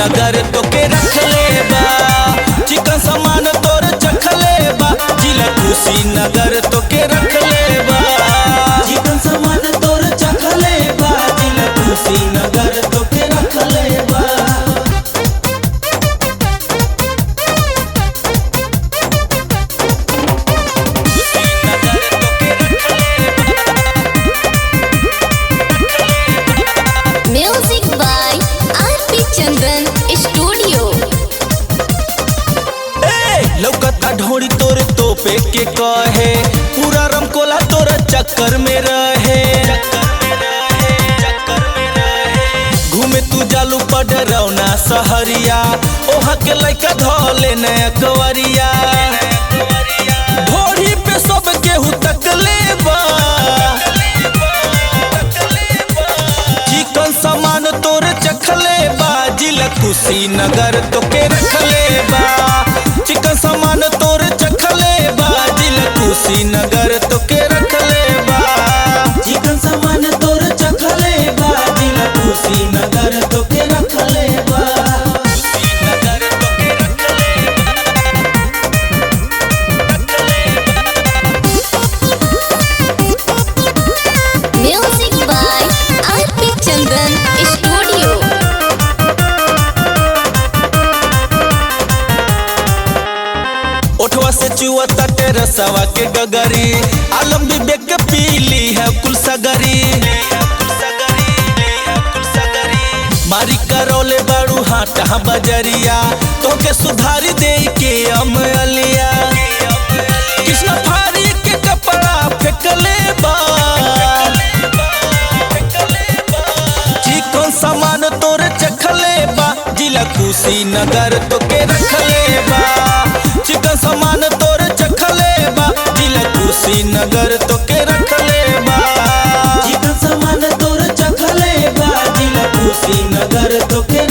नगर तो के रख ले बा। चिकन सामान तोर चख ले बा, जिला कुशीनगर तो के रख ले बा। चिकन सामान तोर चख ले बा, जिला कुशीनगर तो के रख ले बा। Music by R P Chandan studio. लौकता ढोड़ी तोरे तोपे के कहे, पूरा रमकोला तोरा चक्कर में रहे। घूमे तू जालू पडरौना सहरिया, ओहा के लइका धोले न अकवरिया। ढोड़ी पे सब केहू तकले बा, चिकन सामान तोरे चखले बा, जिला कुशीनगर तो के रखले बा। चिकन सामान तोरे चखले बा, जिला कुशीनगर तो के रखले बा। चिकन सामान तोरे चखले बा, जिला कुशीनगर तो के रखले बा। कुशीनगर तो के रखले बा। Music by R P Chandan studio. ओठवा से चुआ तटे रसवा के गगरी, आलम विवेक के पीली है कुल सगरी। मारी करौले बड़ू हाटा बजरिया, तो के सुधारी दे के अमलिया। कृष्ण फारी के कपड़ा फेंकले बा, चिकन सामान तोरे चखले बा, जिला कुशीनगर तो के रखले बा। चिकन सामान तोरे चखले बा, जिला कुशीनगर तो के रखले बा। चिकन सामान तोरे चखले बा, जिला कुशीनगर तो के